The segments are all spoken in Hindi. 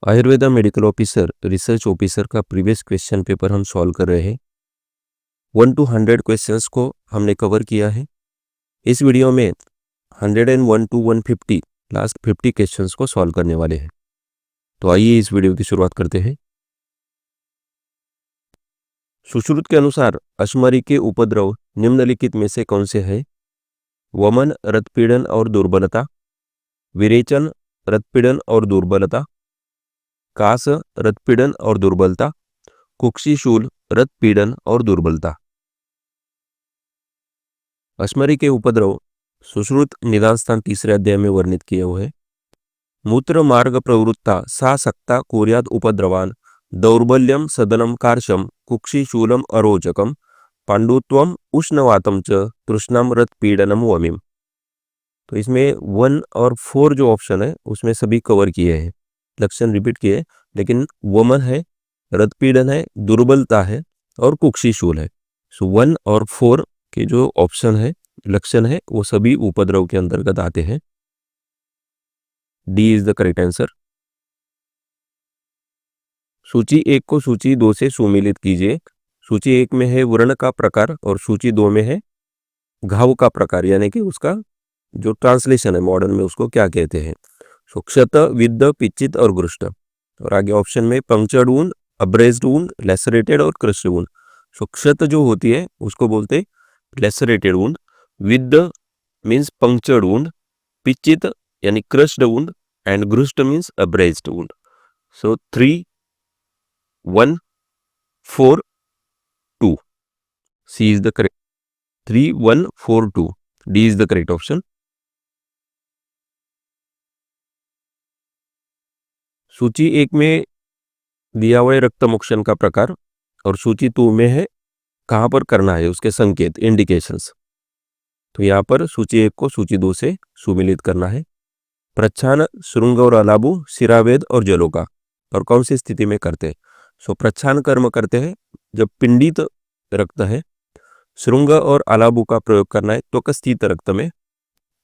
Ayurveda medical officer research officer का प्रीवियस क्वेश्चन पेपर हम सॉल्व कर रहे हैं। 1 to 100 क्वेश्चंस को हमने कवर किया है। इस वीडियो में 101 to 150 लास्ट 50 क्वेश्चंस को सॉल्व करने वाले हैं। तो आइए इस वीडियो की शुरुआत करते हैं। सुश्रुत के अनुसार अश्मरी के उपद्रव निम्नलिखित में से कौन से है? वमन, रक्तपीड़न और दुर्बलता, विरेचन, रक्तपीड़न और दुर्बलता, कास, रक्तपीड़न और दुर्बलता, कुक्षिशूल, रक्तपीड़न और दुर्बलता। अश्मरी के उपद्रव सुश्रुत निदान स्थान तीसरे अध्याय में वर्णित किए हुए हैं। मूत्र मार्ग प्रवृत्ता सा सक्ता कुर्याद उपद्रवान दौर्बल्यम सदनम कार्शम कुक्षिशूलम अरोचकम पांडुत्वम उष्णवातम च तृष्णम रक्तपीड़नम वमिम। तो इसमें 1 और 4 जो ऑप्शन है उसमें सभी कवर किए हैं, लक्षण रिपीट किए, लेकिन वमन है, रक्तपीड़न है, दुर्बलता है और कुक्षिशूल है। सो 1 और 4 के जो ऑप्शन है, लक्षण है, वो सभी उपद्रव के अंतर्गत आते हैं। D is the correct answer. सूची 1 को सूची 2 से सुमेलित कीजिए। सूची 1 में है व्रण का प्रकार और सूची 2 में है घाव का प्रकार, यानी कि उसका जो ट्रांसलेशन है मॉडर्न में उसको क्या कहते हैं। सो क्षत, विद्ध, पिचित और ग्रुष्ट। और आगे ऑप्शन में punctured wound, abraded wound, lacerated और क्रश्ड वुंड। सो क्षत जो होती है उसको बोलते लेसरेटेड वुंड, विद्ध मीन्स पंक्चर्ड वुंड, पिचित यानी क्रश्ड वुंड एंड ग्रुष्ट means abraded wound. So 3, 1, 4, 2 C is the correct. 3, 1, 4, 2 D is the correct option. सूची 1 में दिया हुआ है रक्तमोक्षण का प्रकार और सूची 2 में है कहाँ पर करना है उसके संकेत, इंडिकेशंस। तो यहाँ पर सूची 1 को सूची 2 से सुमिलित करना है। प्रच्छान, श्रृंग और अलाबु, शिरावेद और जलोका। और कौन सी स्थिति में करते हैं? सो प्रच्छान कर्म करते हैं जब पिंडित रक्त है। श्रृंग और अलाबु का प्रयोग करना है त्वक स्थित रक्त में।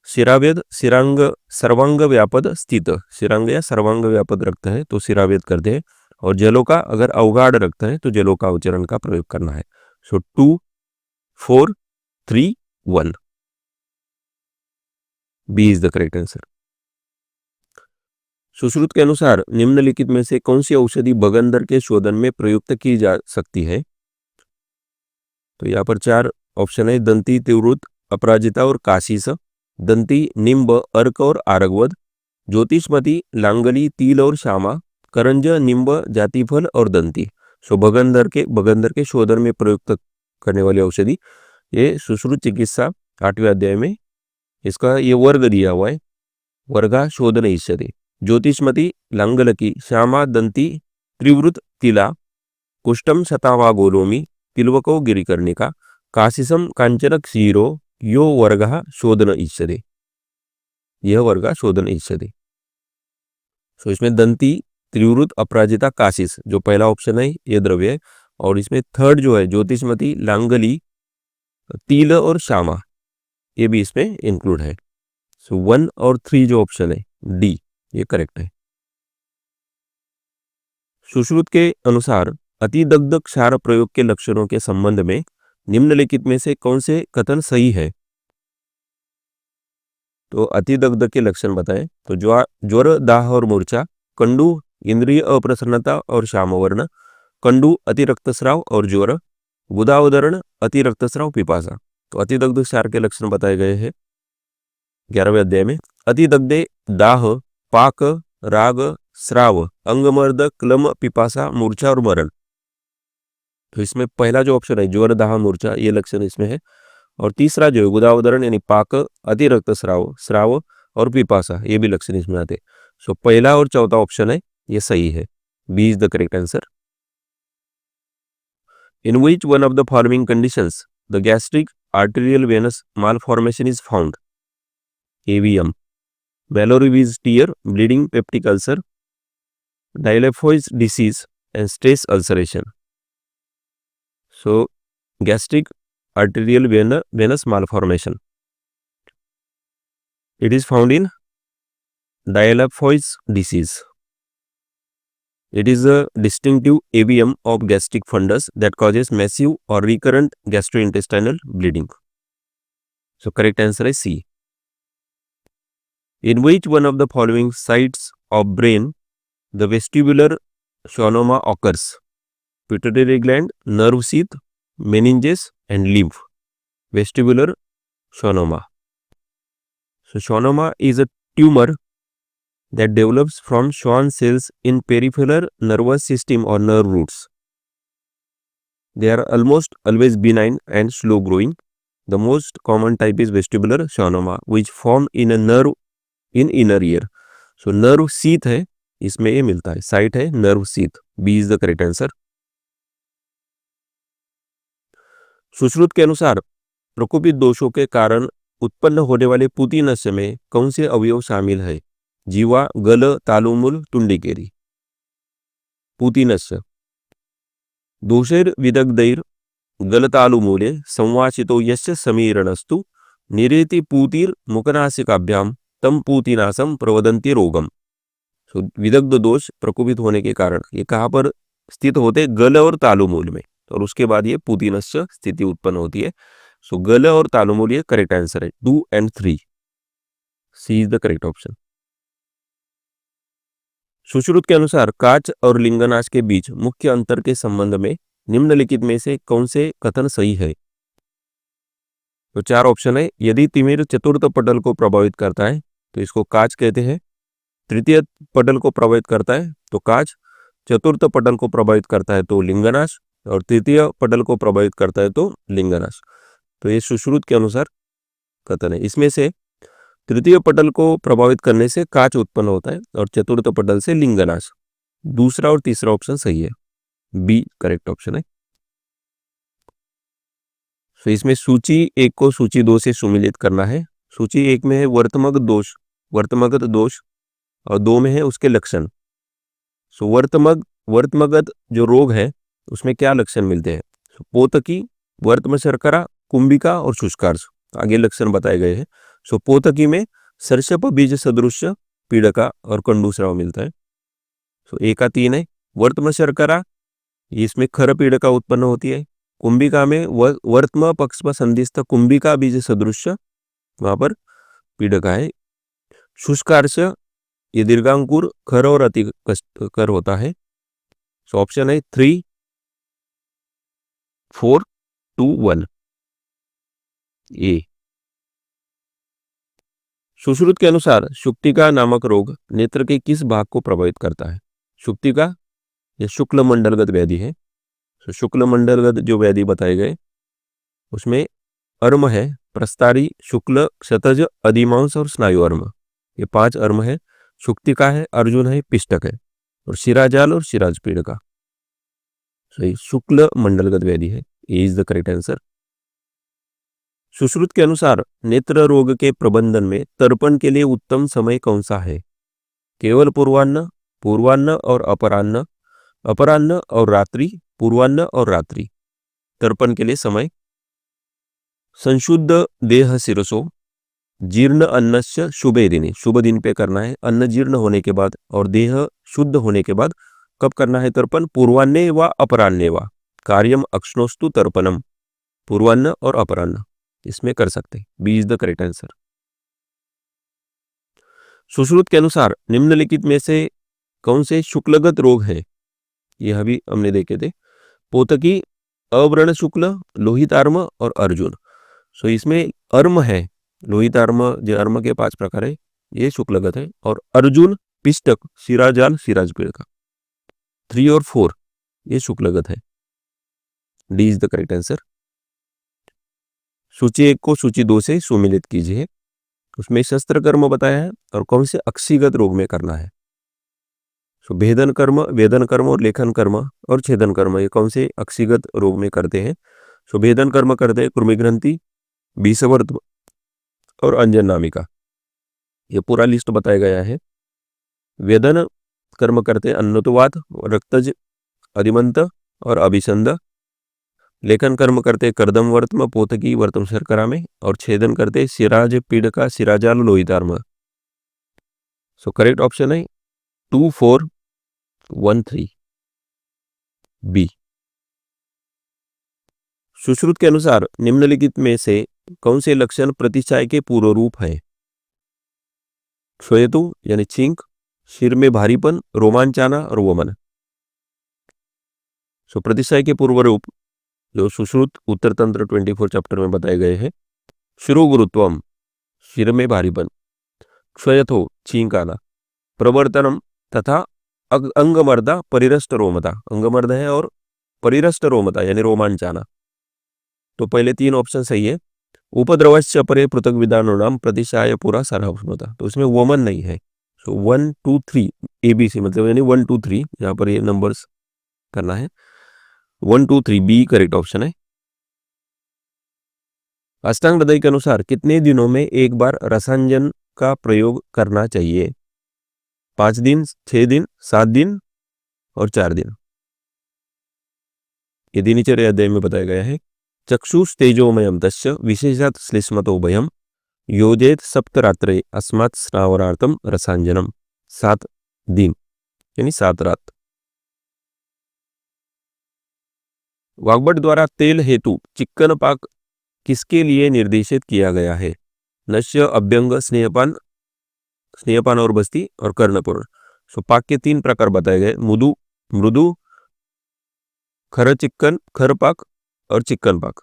शिरावेद शिरांग सर्वांग व्यापद स्थित, शिरांग या सर्वांग व्यापद रक्त है तो शिरावेद करते हैं। और जलोका अगर अवगाढ़ रक्त है तो जलोका उच्चारण का प्रयोग करना है। So 2, 4, 3, 1 B is the correct answer. Sushruta के अनुसार निम्नलिखित में से कौन सी औषधि बगंदर के शोधन में प्रयुक्त की जा सकती है? तो यहाँ पर 4 ऑप्शन है। दंती, तिवृत, अपराजिता और काशीस। दंती, निम्ब, अर्क और आरगवद। ज्योतिषमती, लांगली, तिल और श्यामा। करंज, निम्ब, जातिफल और दंती। सो बगंदर के शोधन में प्रयुक्त करने वाली औषधि ये सुश्रुत चिकित्सा 8वें अध्याय में इसका ये वर्ग दिया हुआ है। वर्गा शोधन इष्यते। ज्योतिषमती, लांगलकी, श्यामा, दंती, त्रिवृत, तिला, कुष्टम शतावा गोलोमी, तिलवको गिरिकर्णिका, काशिसम कांचन क्षीरो, यो वर्गः शोधन इष्यते। यह वर्गा शोधन इष्यते। सो इसमें दंती, त्रिवृत, अपराजिता, काशिस जो पहला ऑप्शन है ये द्रव्य है। और इसमें थर्ड जो है ज्योतिषमती, लांगली, तिल और श्यामा ये भी इसमें इंक्लूड है। सो 1 और 3 जो ऑप्शन है डी ये करेक्ट है। सुश्रुत के अनुसार अतिदग्ध क्षार प्रयोग के लक्षणों के संबंध में निम्नलिखित में से कौन से कथन सही है? तो अतिदग्ध के लक्षण बताएं तो ज्वर, दाह और मूर्छा, कंडू, इंद्रिय अप्रसन्नता और श्यामवर्ण, कंडू, अति रक्तस्राव और ज्वर, गुदावदरण, अति रक्तस्राव, पिपासा। तो अतिदग्ध क्षार के लक्षण बताए गए हैं 11वें अध्याय में। अतिदग्धे दाह, पाक, राग, स्राव, अंगमर्द, क्लम, पिपासा, मूर्छा और मरण। तो इसमें पहला जो ऑप्शन है ज्वर, दाह, मूर्छा ये लक्षण इसमें है। और तीसरा जो है गुदावदरण यानी पाक, अति रक्तस्राव, स्राव और पिपासा ये भी लक्षण इसमें आते। सो पहला और चौथा ऑप्शन है ये सही है। B is the correct answer. In which one of the following conditions the gastric arterial venous malformation is found? AVM, Mallory-Weiss tear, bleeding peptic ulcer, Dilephois disease and stress ulceration. So gastric arterial venous malformation, it is found in Dilephois disease. It is a distinctive AVM of gastric fundus that causes massive or recurrent gastrointestinal bleeding. So correct answer is C. In which one of the following sites of brain the vestibular schwannoma occurs? Pituitary gland, nerve sheath, meninges and lymph. Vestibular schwannoma. So schwannoma is a tumor that develops from Schwann cells in peripheral nervous system or nerve roots. They are almost always benign and slow growing. The most common type is vestibular schwannoma, which form in a nerve in inner ear. So nerve sheath है, इसमें ये मिलता है, साइट है nerve sheath. B is the correct answer. Sushruta के अनुसार प्रकोपित दोषों के कारण उत्पन्न होने वाले पूती नस्य में कौन से अवयव शामिल है? जीवा, गल, तालुमूल, टुंडिकेरी. पूती नस्य. दोषैर विदग्धैर गलतालुमूले संवासितो यस्य समीरणस्तु निरेति पूतिर मुखनासिकाभ्याम तम पूतिनासम प्रवदन्ति रोगम. सो विदग्ध दोष प्रकोपित होने के कारण ये कहाँ पर स्थित होते? गल और तालुमूल में, और उसके बाद ये पूतिनस्य स्थिति उत्पन्न होती है. सो गल और तालुमूल ये करेक्ट आंसर है. 2 and 3. C is the correct option. Sushruta के अनुसार काच और लिंगनाश के बीच मुख्य अंतर के संबंध में निम्नलिखित में से कौन से कथन सही है? तो 4 ऑप्शन है. यदि तिमिर चतुर्थ पटल को प्रभावित करता है तो इसको काच कहते हैं. तृतीय पटल को प्रभावित करता है तो काच, चतुर्थ पटल को प्रभावित करता है तो लिंगनाश, और तृतीय पटल को प्रभावित करता है तो लिंगनाश. तो ये सुश्रुत के अनुसार कथन है. इसमें से तृतीय पटल को प्रभावित करने से काच उत्पन्न होता है और चतुर्थ पटल से लिंगनाश. दूसरा और तीसरा ऑप्शन सही है. बी करेक्ट ऑप्शन है. तो इसमें सूची 1 को सूची 2 से सुमिलित करना है. सूची 1 में है वर्तमग दोष, वर्तमगत दोष, और 2 में है उसके लक्षण. सो वर्तमगत जो रोग है उसमें क्या लक्षण मिलते हैं? पोतकी, वर्तम शर्करा, कुंभिका और शुष्कार्श. आगे लक्षण बताए गए हैं. सो पोतकी में सर्षप बीज सदृश पीड़का और कंडूस्राव मिलता है. सो 1 का 3 है. वर्तम शर्करा, इसमें खर पीड़का उत्पन्न होती है. कुंभिका में वर्तम पक्ष पर संधिस्थ कुंभिका बीज सदृश वहां पर पीड़का है. शुष्कार्श ये दीर्घांकुर, खर और अति कष्टकर होता है. सो ऑप्शन है 3, 4, 2, 1 ए. सुश्रुत के अनुसार शुक्तिका नामक रोग नेत्र के किस भाग को प्रभावित करता है? शुक्तिका यह शुक्ल मंडलगत व्याधि है. तो शुक्ल मंडलगत जो व्याधि बताए गए उसमें अर्म है, प्रस्तारी, शुक्ल, क्षतज, अधिमांस और स्नायु अर्म. ये 5 अर्म है. शुक्तिका है, अर्जुन है, पिष्टक है, और शिराजाल और शिराज पीड़का. सही शुक्ल मंडलगत व्याधि है. A is the correct answer. Sushruta के अनुसार नेत्र रोग के प्रबंधन में तर्पण के लिए उत्तम समय कौन सा है? केवल पूर्वान्न, पूर्वान्न और अपराह्न, अपराह्न और रात्रि, पूर्वान्न और रात्रि. तर्पण के लिए समय संशुद्ध देह शिरसो, जीर्ण अन्नस्य शुभे दिने, शुभ दिन पे करना है. अन्न जीर्ण होने के बाद और देह शुद्ध होने के बाद कब करना है तर्पण? पूर्वान्ने व अपराह्ने व कार्यम अक्ष्णोस्तु तर्पणम. पूर्वान्न और अपराह्न इसमें कर सकते हैं. B is the correct answer. Sushruta के अनुसार निम्नलिखित में से कौन से शुक्लगत रोग है? यह अभी हमने देखे थे. पोतकी, अव्रण शुक्ल, लोहितार्म और अर्जुन. सो इसमें अर्म है, लोहितार्म जो अर्म के 5 प्रकार है ये शुक्लगत है, और अर्जुन, पिष्टक, शिराजाल, शिराज पीड़का 3 और 4 ये शुक्लगत है. D is the correct answer. सूची 1 को सूची 2 से सुमिलित कीजिए. उसमें शस्त्र कर्म बताया है और कौन से अक्षिगत रोग में करना है. सो भेदन कर्म, वेदन कर्म और लेखन कर्म और छेदन कर्म ये कौन से अक्षिगत रोग में करते हैं? सो भेदन कर्म करते हैं कृमिग्रंथि, बीसवर्त और अंजन नामिका. ये पूरा लिस्ट बताया गया है. वेदन कर्म करते हैं अन्नतवात, रक्तज, अधिमंत और अभिसंध. लेखन कर्म करते कर्दम वर्तम, पोतकी, वर्तम शर्करा में, और छेदन करते शिराज पीड़का, शिराजाल, लोहितार्म. सो करेक्ट ऑप्शन है 2, 4, 13 बी। सुश्रुत के अनुसार निम्नलिखित में से कौन से लक्षण प्रतिशय के पूर्व रूप है? क्षयतु यानी छींक, सिर में भारीपन, रोमांचाना और वमन। सो प्रतिशय के पूर्व रूप जो सुश्रुत उत्तर तंत्र 24 चैप्टर में बताए गए हैं। शिरो गुरुत्वम, सिर में भारीपन। क्षयथो, छींक आना। प्रवर्तनम तथा अंगमर्दा परिरष्ट रोमता, अंगमर्द है और परिरष्ट रोमता यानी रोमांचाना। तो पहले 3 ऑप्शन सही है। उपद्रवश्च परे पृथक विधानो नाम प्रतिशाय पूरा सारा होता, तो इसमें वमन नहीं है। सो 1 2 3 ABC मतलब यानी 1 2 3 यहाँ पर ये नंबर्स करना है। 1 2 3 बी करेक्ट ऑप्शन है। अष्टांग हृदय के अनुसार कितने दिनों में एक बार रसांजन का प्रयोग करना चाहिए? 5 दिन, 6 दिन, 7 दिन और 4 दिन। ये दिनचर्या अध्याय में बताया गया है। चक्षुष तेजोमयम तस्य विशेषात श्लेष्मतो भयम योजेत सप्तरात्रे अस्मात् स्नावरार्थम रसांजनम। 7 दिन यानी 7 रात। वाग्भट द्वारा तेल हेतु चिक्कन पाक किसके लिए निर्देशित किया गया है? नश्य, अभ्यंग, स्नेहपान, स्नेहपान और बस्ती और कर्णपूर्ण। सो पाक के 3 प्रकार बताए गए, मृदु, मृदु, खर चिक्कन, खर पाक और चिक्कन पाक।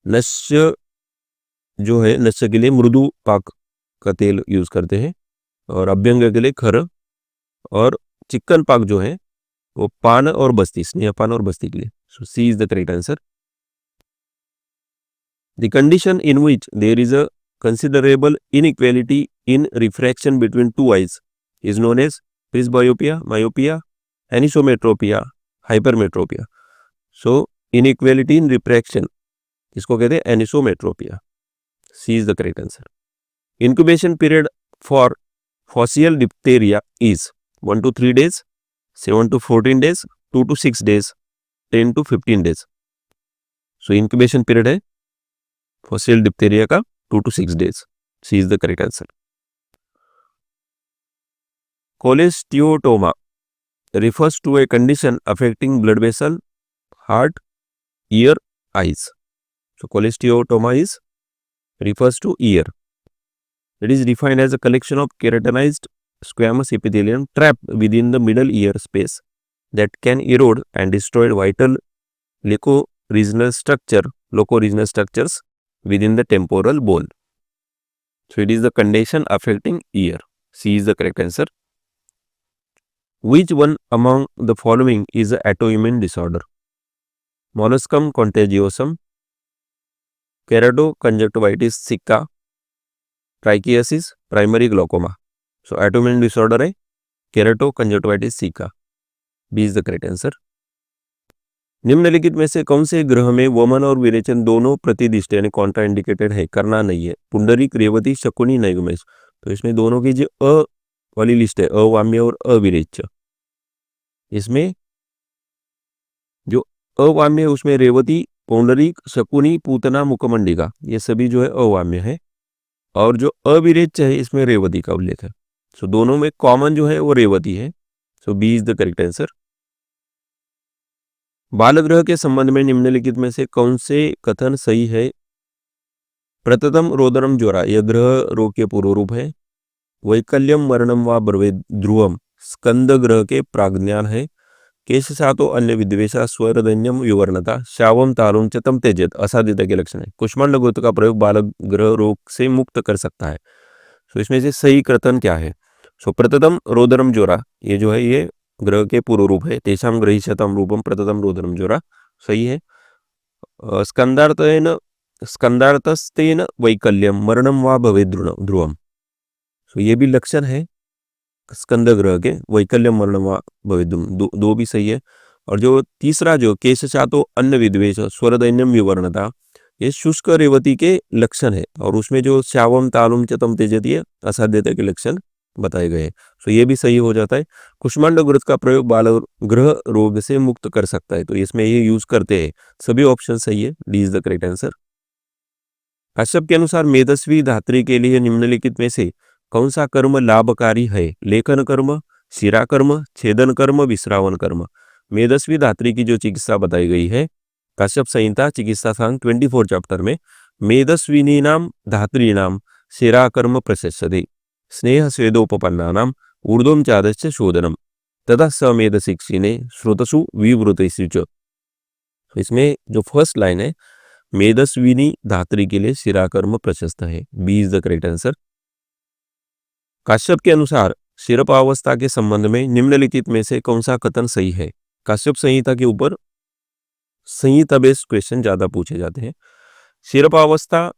नश्य जो है, नश्य के लिए मृदु पाक का तेल यूज करते हैं और अभ्यंग के लिए खर, और चिक्कन पाक जो है वो पान और बस्ती, स्नेहपान और बस्ती के लिए। So C is the correct answer. The condition in which there is a considerable inequality in refraction between two eyes is known as presbyopia, myopia, anisometropia, hypermetropia. So inequality in refraction इसको कहते हैं anisometropia. C is the correct answer. Incubation period for faucial diphtheria is 1 to 3 days, 7 to 14 days, 2 to 6 days, 10 to 15 days. So incubation period है faucial diphtheria का 2 to 6 days. C is the correct answer. Cholesteatoma refers to a condition affecting blood vessel, heart, ear, eyes. So cholesteatoma refers to ear. It is defined as a collection of keratinized squamous epithelium trapped within the middle ear space that can erode and destroy vital locoregional structures within the temporal bone. So it is the condition affecting ear. C is the correct answer. Which one among the following is an autoimmune disorder? Molluscum contagiosum, keratoconjunctivitis sicca, trichiasis, primary glaucoma. So autoimmune disorder है keratoconjunctivitis sicca. B is the correct answer. निम्नलिखित में से कौन से ग्रह में वमन और विरेचन दोनों प्रतिदिष्ट यानी कॉन्ट्रा इंडिकेटेड है, करना नहीं है? पुंडरीक, रेवती, शकुनी, नैगमेश। तो इसमें दोनों की जो अ वाली लिस्ट है, अवाम्य और अविरेच्य, इसमें जो अवाम्य है उसमें रेवती, पुंडरीक, शकुनी, पूतना, मुखमंडिका, ये सभी जो है अवाम्य है, और जो अविरेच्य है इसमें रेवती का उल्लेख है। सो दोनों में कॉमन जो है वो रेवती है। So B is the correct answer. बाल ग्रह के संबंध में निम्नलिखित में से कौन से कथन सही है? प्रततम रोदनम ज्वरा, यह ग्रह रोग के पूर्व रूप है। वैकल्यम मरणम व ब्रवेद ध्रुवम, स्कंद ग्रह के प्राज्ञान है। केशसातो अन्य विद्वेषा, स्वरदन्यम विवर्णता, श्यावम तालुम चतम तेजत, असाध्यता के लक्षण है। कुष्मांड गुरुत्व का प्रयोग बाल ग्रह रोग से मुक्त कर सकता है। तो इसमें से सही कथन क्या है? सो प्रततम रोदनम ज्वरा, ये जो है ये ग्रह के पूर्व रूप है। तेषाम ग्रहीष्यताम रूपम प्रततम रोदनम ज्वरा, सही है। स्कंदार्थस्तेन वैकल्यम मरणम वा भवेद ध्रुवम, सो ये भी लक्षण है स्कंद ग्रह के, वैकल्यम मरणम वा भवेद, दो भी सही है। और जो तीसरा जो केशचातो अन्न विद्वेष, स्वरदैन्यम विवर्णता, ये शुष्क रेवती के लक्षण है, और उसमें जो श्यावम तालुम चतम तेजती है असाध्यता के लक्षण बताए गए। सो ये भी सही हो जाता है। कुष्मांड गुरुत्व का प्रयोग बाल ग्रह रोग से मुक्त कर सकता है, तो इसमें ये यूज करते हैं। सभी ऑप्शन सही है। D is the correct answer. Kashyap के अनुसार मेधस्वी धात्री के लिए निम्नलिखित में से कौन सा कर्म लाभकारी है? लेखन कर्म, शिरा कर्म, छेदन कर्म, विश्रावण कर्म। मेदस्वी धात्री की जो चिकित्सा बताई गई है काश्यप संहिता चिकित्सा सांग 24 चैप्टर में, मेदस्विनीनाम धात्रीणाम शिरा कर्म प्रशस्यते स्नेह स्वेदोपपन्नानाम ऊर्ध्वं चादश्च शोधनम तथा समेध शिक्षिने श्रोतसु विवृतसु च। इसमें जो फर्स्ट लाइन है, मेदस्विनी धात्री के लिए शिरा कर्म प्रशस्त है, B is the correct answer. Kashyapa के अनुसार शिरपावस्था के संबंध में निम्नलिखित में से कौन सा कथन सही है? काश्यप संहिता के ऊपर संहिता बेस्ड क्वेश्चन ज्यादा पूछे जाते हैं। शिरपावस्था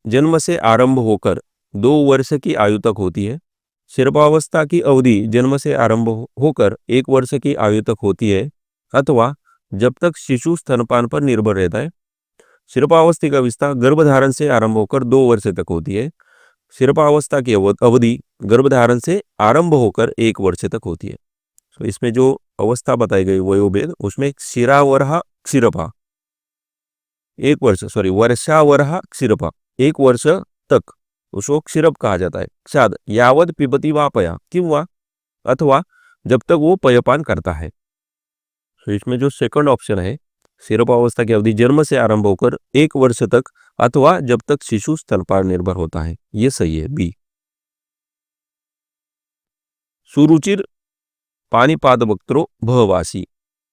जन्म से आरंभ होकर 2 वर्ष की आयु तक होती है। शिरपावस्था की अवधि जन्म से आरंभ होकर 1 वर्ष की आयु तक होती है अथवा जब तक शिशु स्तनपान पर निर्भर रहता है। शिरपावस्था का विस्तार गर्भधारण से आरंभ होकर 2 वर्ष तक होती है। शिरपावस्था की अवधि गर्भधारण से आरंभ होकर 1 वर्ष तक होती है। तो इसमें जो अवस्था बताई गई वयोभेद, उसमें क्षीरावरहा क्षीरपा 1 वर्ष, वर्षावरहा क्षीरपा 1 वर्ष तक उसको क्षीरप कहा जाता है। क्षाद यावद पिबती वापया किंवा अथवा जब तक वो पयपान करता है। तो इसमें जो सेकंड ऑप्शन है, शिरपावस्था की अवधि जन्म से आरंभ होकर 1 वर्ष तक अथवा जब तक शिशु स्तनपान निर्भर होता है, ये सही है, बी। सुरुचिर पानीपाद वक्त्रो भवासी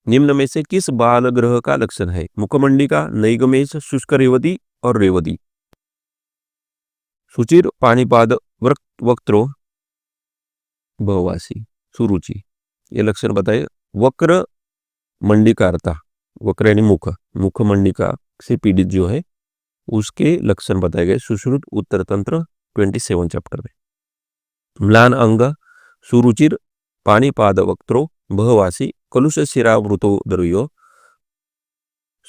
निम्न में से किस बाल ग्रह का लक्षण है? मुखमंडिका, नैगमेश, शुष्क रेवती और रेवती। सुचिर पानीपाद वक्त्रो भवासी सुरुचि, ये लक्षण बताए। वक्र मंडिकारता, वक्र यानी मुख, मुख मंडिका से पीड़ित जो है उसके लक्षण बताए गए सुश्रुत उत्तर तंत्र 27 चैप्टर में। म्लान अंग सुरुचिर पानीपाद वक्त्रो भवासी कलुष शिरावृतो द्रव्यो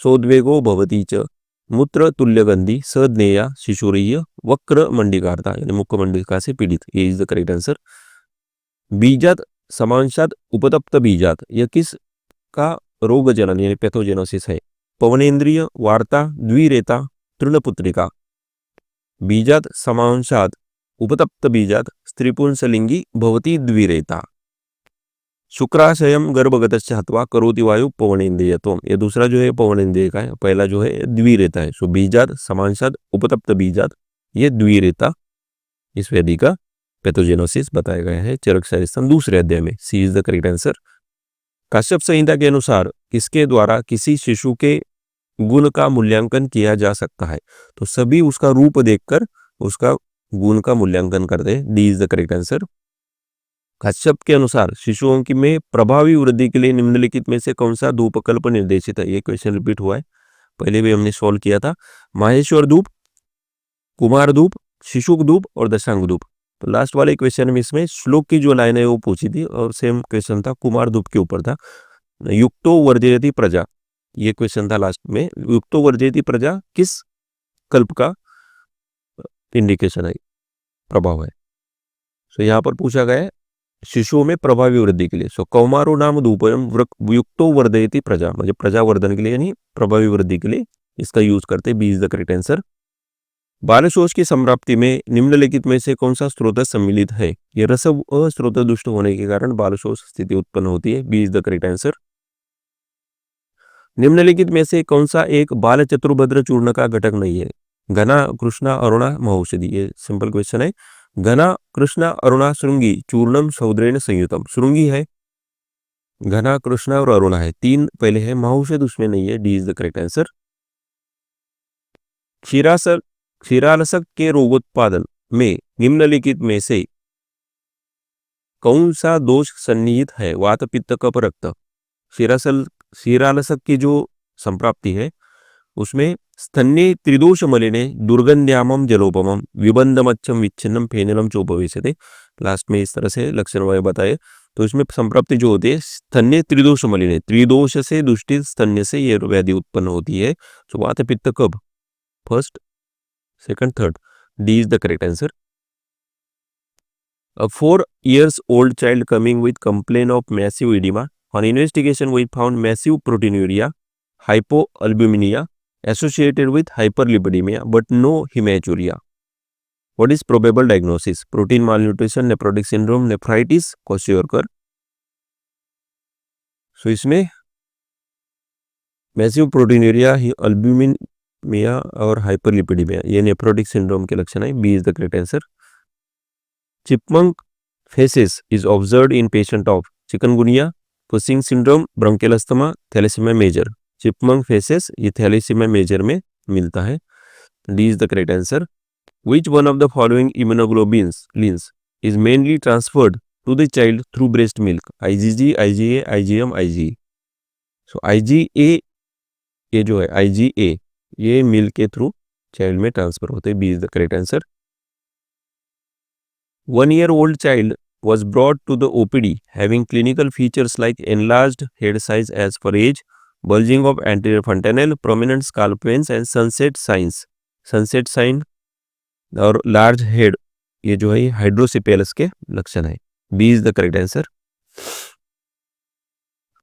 सोद्वेगो भवती च मूत्र तुल्यगंधी सज्ञेया शिशुरीय वक्र मंडिकारता यानी मुख मंडिका से पीड़ित, ये इज द करेक्ट आंसर। बीजात समांशात उपतप्त बीजात, यह किस का रोग जनन यानी पैथोजेनोसिस है? पवनेन्द्रिय, वार्ता, द्विरेता, तृणपुत्रिका। बीजात समांशात उपतप्त बीजात स्त्रीपुंसलिंगी भवती द्विरेता। शुक्राशयम गर्भगतश्च हत्वा करोति वायु पवनेन्द्रियत्वम, ये दूसरा जो है पवनेन्द्रिय का है, पहला जो है द्विरेता है। सो बीजात समांशात उपतप्त बीजात, ये द्विरेता इस व्याधि का पैथोजेनोसिस बताया गया है चरक शारीस्थान 2 अध्याय में, C is the correct answer. Kashyap Samhita के अनुसार किसके द्वारा किसी शिशु के गुण का मूल्यांकन किया जा सकता है? तो सभी उसका रूप देखकर उसका गुण का मूल्यांकन करते हैं, D is the correct answer. Kashyapa के अनुसार शिशुओं की में प्रभावी वृद्धि के लिए निम्नलिखित में से कौन सा धूपकल्प निर्देशित है? ये क्वेश्चन रिपीट हुआ है, पहले भी हमने सॉल्व किया था। माहेश्वर धूप, कुमार धूप, शिशुक धूप और दशांग धूप। तो लास्ट वाले क्वेश्चन में इसमें श्लोक की जो लाइन है वो पूछी थी और सेम क्वेश्चन था, कुमार धूप के ऊपर था। युक्तो वर्जयति प्रजा, ये क्वेश्चन था लास्ट में। युक्तो वर्जयति प्रजा किस कल्प का इंडिकेशन है, प्रभाव है? सो यहाँ पर पूछा गया है शिशुओं में प्रभावी वृद्धि के लिए। सो कौमारो नाम धूपयम युक्तो वर्धयति प्रजा, म्हणजे प्रजावर्धन के लिए यानी प्रभावी वृद्धि के लिए इसका यूज करते, B is the correct answer. बालशोष की संप्राप्ति में निम्नलिखित में से कौन सा स्रोत सम्मिलित है? ये रसव स्रोत दुष्ट होने के कारण बालशोष स्थिति उत्पन्न होती है, B is the correct answer. निम्नलिखित में से कौन सा एक बाल चतुर्भद्र चूर्ण का घटक नहीं है? घना, कृष्णा, अरुणा, महौषधि, ये सिंपल क्वेश्चन है। घना, कृष्णा, अरुणा, श्रृंगी, चूर्णम सौद्रेण संयुतम। श्रृंगी है, घना, कृष्णा और अरुणा है, 3 पहले है, महौषध उसमें नहीं है, D is the correct answer. क्षीरालसक के रोगोत्पादन में निम्नलिखित में से कौन सा दोष सन्निहित है? वात, पित्त, कफ, रक्त। क्षीरालसक की जो संप्राप्ति है उसमें स्तन्ये त्रिदोष मलिने दुर्गंध्यामम जलोपमम विबंधमच्छम विच्छिन्नम फेनिलम चोपवेशते। लास्ट में इस तरह से लक्षण वह बताए। तो इसमें संप्राप्ति जो होती है स्तन्य त्रिदोष मलिने, त्रिदोष से दुष्टित स्तन्य से यह व्याधि उत्पन्न होती है। तो वात, पित्त, कफ, first, second, third, D is the correct answer. A 4 years old child coming with complaint of massive edema. On investigation, we found massive proteinuria, hypoalbuminemia associated with hyperlipidemia, but no hematuria. What is probable diagnosis? Protein malnutrition, nephrotic syndrome, nephritis, kwashiorkor. So इसमें मैसिव प्रोटीनूरिया, अल्ब्यूमिनिया और हाइपरलिपिडीमिया ये नेफ्रोटिक सिंड्रोम के लक्षण है। B is the correct answer. Chipmunk facies is observed in patient of chikungunya, Cushing syndrome, bronchial asthma, thalassaemia major. Chipmunk facies ये थैलेसीमिया मेजर में मिलता है। D is the correct answer. Which one of the following immunoglobulins is mainly transferred to the child through breast milk? IgG, IgA, IgM, IgE. So IgA ये जो है IgA ये मिल्क के थ्रू चाइल्ड में ट्रांसफर होते हैं। B is the correct answer. 1-year-old child was brought to the OPD having clinical features like enlarged head size as per age, bulging of anterior fontanelle, prominent scalp veins and sunset signs. Sunset sign और लार्ज हेड ये जो है हाइड्रोसिपेलस के लक्षण है। B is the correct answer.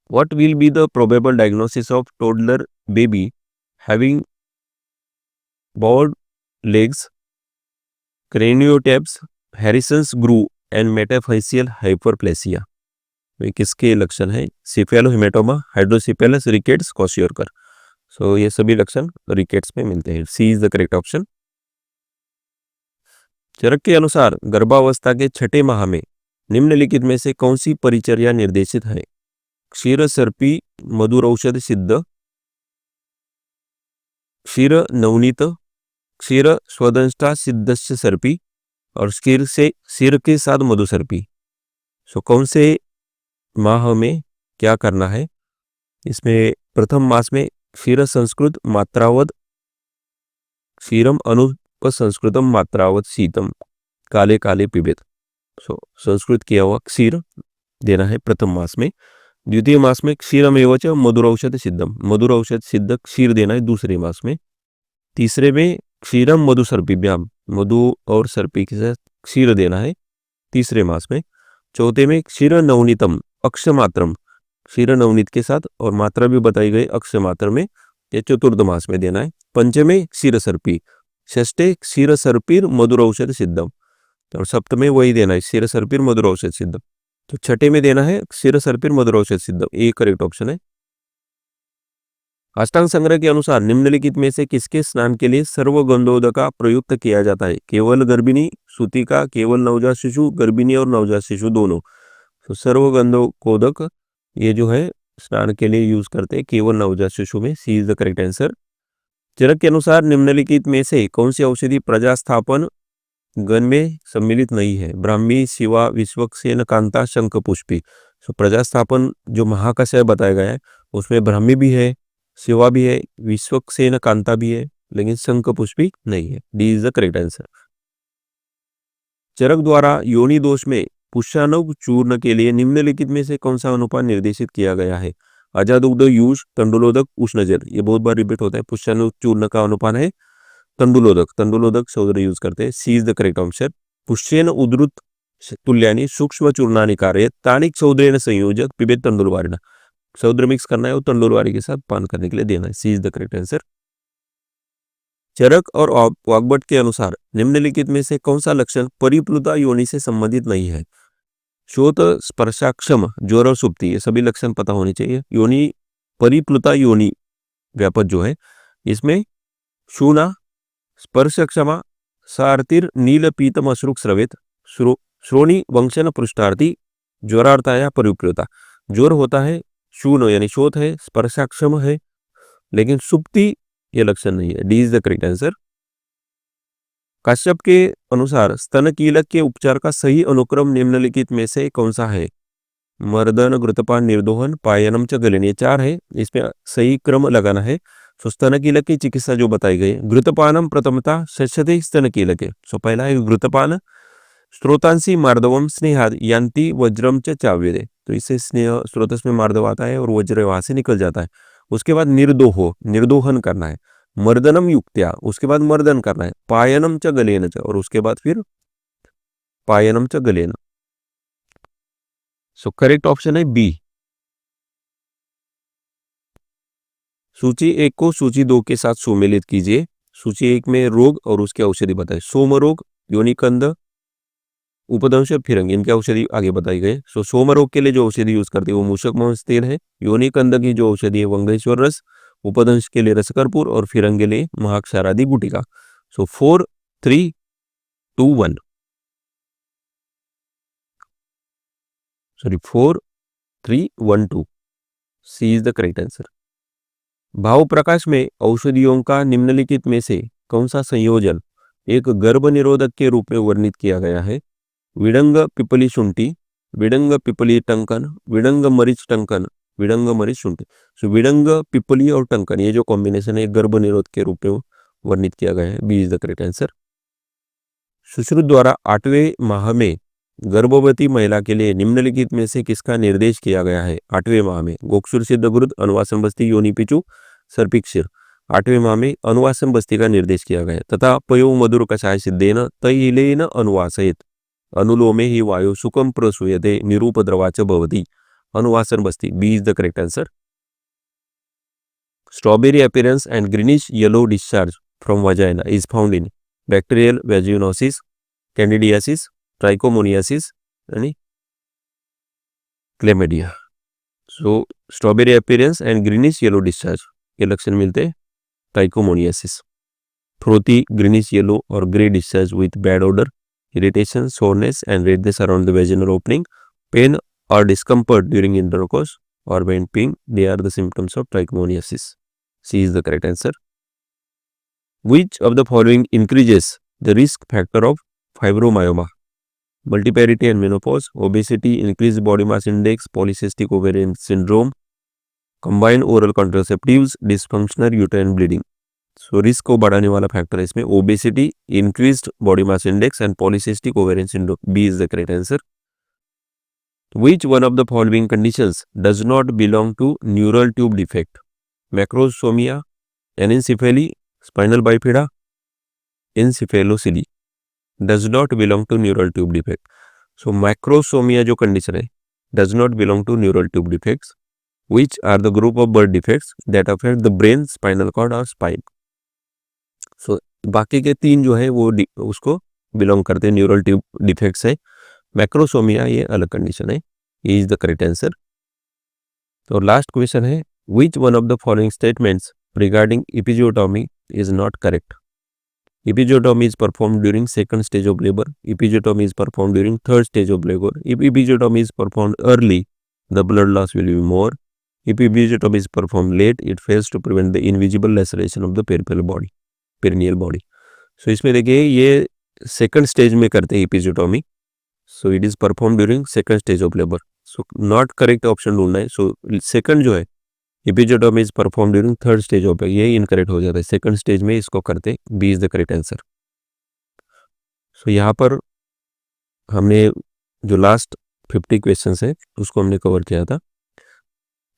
What will be the probable diagnosis of toddler baby having bowed legs, craniotabes, Harrison's groove and metaphyseal hyperplasia? किसके लक्षण है? सिफेलोहेमेटोमा, हाइड्रोसिपेलस, रिकेट्स, क्वेश्योरकर। सो ये सभी लक्षण रिकेट्स में मिलते हैं। सी इज द करेक्ट ऑप्शन। चरक के अनुसार गर्भावस्था के छठे माह में निम्नलिखित में से कौन सी परिचर्या निर्देशित है? क्षीर सर्पी मधुर औषध सिद्ध, क्षीर नवनीत, क्षीर स्वदंष्टा सिद्धस्य सर्पी और क्षीर के साथ मधु सर्पी। सो कौन से माह में क्या करना है? इसमें प्रथम मास में क्षीर संस्कृत मात्रावद, क्षीरम अनुपसंस्कृतम मात्रावत शीतम, काले काले पिबेत। सो संस्कृत किया हुआ क्षीर देना है प्रथम मास में। द्वितीय मास में क्षीरम एवच मधुर औषध सिद्धम, मधुर औषध सिद्ध क्षीर देना है दूसरे मास में। तीसरे में क्षीरम मधु सर्पीभ्याम, मधु और सर्पी के साथ क्षीर देना है तीसरे मास में। चौथे में क्षीर नवनीतम अक्षमात्रम, क्षीर नवनीत के साथ और मात्रा भी बताई गई अक्षमात्र में, ये चतुर्थ मास में देना है। पंचमे क्षीर सर्पी, षष्ठे क्षीर सर्पीर मधुर औषध सिद्धम और सप्तमे वही देना है क्षीर सर्पीर मधुर औषध सिद्धम। तो छठे में देना है क्षीर सर्पीर मधुर औषध सिद्धम, ये करेक्ट ऑप्शन है। अष्टांग संग्रह के अनुसार निम्नलिखित में से किसके स्नान के लिए सर्वगंधोदका प्रयुक्त किया जाता है? केवल गर्भिणी, सूतिका, केवल नवजात शिशु, गर्भिणी और नवजात शिशु दोनों। तो सर्वगंधोदक ये जो है स्नान के लिए यूज करते हैं केवल नवजात शिशु में। C is the correct answer. चरक के अनुसार निम्नलिखित में से कौन सी औषधि प्रजास्थापन गण में सम्मिलित नहीं है? ब्राह्मी, शिवा, विश्वक्सेन, कांता, शंख पुष्पी। सो प्रजास्थापन जो महाकषाय बताया गया है उसमें ब्राह्मी भी है, शिवा भी है, विश्वक्सेन, कांता भी है, लेकिन शंख पुष्पी नहीं है। D is the correct answer. Charak द्वारा योनि दोष में पुष्यानुग चूर्ण के लिए निम्नलिखित में से कौन सा अनुपात निर्देशित किया गया है? अजादुग्ध यूष, तंडुलोदक, उष्णजल। ये बहुत बार रिपीट होता है। पुष्यानुग चूर्ण का अनुपात है तंडुलोदक, तंडुलोदक सौदर यूज करते हैं। सी इज द करेक्ट आंसर। पुष्येन उद्धृत तुल्यानि सूक्ष्म चूर्णानि कार्य तानिक सौद्रेन संयोजक पिबेत तंडुलवारिना। सौद्र मिक्स करना है और तंडुलवारी के साथ पान करने के लिए देना है। सी इज द करेक्ट आंसर। चरक और वाग्भट के अनुसार निम्नलिखित में से कौन सा लक्षण परिप्लुता योनि से संबंधित नहीं है? शोथ, स्पर्शाक्षम, ज्वर और सुप्ति, ये सभी लक्षण पता होने चाहिए। योनि परिप्लुता योनि व्यापक जो है इसमें शूना, स्पर्शक्षमा, सार्तिर, नील पीतम अश्रुक स्रवेत, श्रोणी वंशन पृष्ठार्थी, ज्वरार्थाया परिप्लुता। ज्वर होता है, शून यानी शोथ है, स्पर्शाक्षम है, लेकिन सुप्ति ये लक्षण नहीं है। D is the correct answer. Kashyapa के अनुसार स्तन कीलक के उपचार का सही अनुक्रम निम्नलिखित में से कौन सा है? मर्दन, घृतपान, निर्दोहन, पायनम च गलन, ये चार है, इसमें सही क्रम लगाना है। सो स्तन कीलक की चिकित्सा जो बताई गई है, घृतपानम प्रथमता शस्यते स्तन कीलके। सो पहला है घृतपान, स्त्रोतांसी मार्दवम स्नेहाद यान्ति वज्रम च चाव्यदे। तो इससे स्नेह स्रोतस में मार्दव आता है और वज्र वहां से निकल जाता है। उसके बाद निर्दोहो, निर्दोहन करना है। मर्दनम युक्त्या, उसके बाद मर्दन करना है। पायनम च गलेन च, और उसके बाद फिर पायनम च गलेन। सो करेक्ट ऑप्शन है बी। सूची 1 को सूची 2 के साथ सुमेलित कीजिए। सूची 1 में रोग और उसके औषधि बताए। सोम रोग योनिकंद, उपदंश, फिरंगी, इनकी औषधि आगे बताई गई। सो सोम रोग के लिए जो औषधि यूज करते हैं वो मूषक मांस तेल है। योनिकंद की जो औषधि है वंगेश्वर रस, उपदंश के लिए रसकर्पूर और फिरंगी के लिए महाक्षारादि गुटिका। So 4 3 2 1 sorry 4 3 1 2 C is the correct answer. Bhava Prakasha में औषधियों का निम्नलिखित में से कौन सा संयोजन एक गर्भ निरोधक के रूप में वर्णित किया गया है? विडंग पिपली शुंठी, विडंग पिपली टंकन, विडंग मरीच टंकन, विडंग मरीच शुंठी। सो विडंग पिपली और टंकन ये जो कॉम्बिनेशन है गर्भ निरोध के रूप में वर्णित किया गया है। B is the correct answer. Sushruta द्वारा 8वें माह में गर्भवती महिला के लिए निम्नलिखित में से किसका निर्देश किया गया है? 8वें माह में गोक्षुर सिद्ध गुरुद, अनुवासन बस्ती, योनि पिचु, सर्पिक्षीर। 8वें माह में अनुवासन बस्ती का निर्देश किया गया है। तथा पयो मधुर कषाय सिद्धेन तैलेन अनुवासयेत अनुलोमे ही वायु सुखम प्रसूयते निरूपद्रवाच भवति। अनुवासन बस्ती, B is the correct answer. Strawberry appearance and greenish yellow discharge from vagina is found in bacterial vaginosis, candidiasis, trichomoniasis यानी chlamydia. So strawberry appearance and greenish yellow discharge के लक्षण मिलते हैं ट्राइकोमोनियासिस, फ्रोथी ग्रीनिश येलो और grey discharge with bad odour, irritation, soreness and redness around the vaginal opening, pain or discomfort during intercourse or when peeing, they are the symptoms of trichomoniasis. C is the correct answer. Which of the following increases the risk factor of fibromyalgia? Multiparity and menopause, obesity, increased body mass index, polycystic ovarian syndrome, combined oral contraceptives, dysfunctional uterine bleeding. So risk को बढ़ाने वाला फैक्टर है इसमें obesity, increased body mass index and polycystic ovarian syndrome. B is the correct answer. Which one of the following conditions does not belong to neural tube defect? Macrosomia, anencephaly, spinal bifida, encephalocele. Does not belong to neural tube defect. So macrosomia जो कंडीशन है does not belong to neural tube defects. Which are the group of birth defects that affect the brain, spinal cord और स्पाइन। सो बाकी के 3 जो है वो उसको बिलोंग करते हैं, न्यूरल ट्यूब डिफेक्ट्स है। मैक्रोसोमिया ये अलग कंडीशन है। ये इज द करेक्ट आंसर। तो लास्ट क्वेश्चन है which one of the following statements regarding episiotomy is not correct? Episiotomy is perform during second stage of labour, episiotomy is perform during third stage of labour, if episiotomy is perform early the blood loss will be more, if episiotomy is perform late it fails to prevent the invisible laceration of the perineal body. So इसमें देखिए ये सेकंड स्टेज में करते हैं episiotomy, so it is perform during second stage of labour. So not correct option ढूंढना है। सो सेकंड जो है episiotomy is perform during third stage of, ये इनकरेक्ट हो जाता है। सेकंड स्टेज में इसको करते, B is the correct answer. So यहाँ पर हमने जो लास्ट 50 क्वेश्चंस है उसको हमने कवर किया था।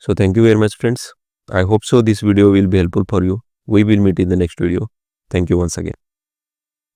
So thank you very much friends. I hope so this video will be helpful for you. We will meet in the next video. Thank you once again.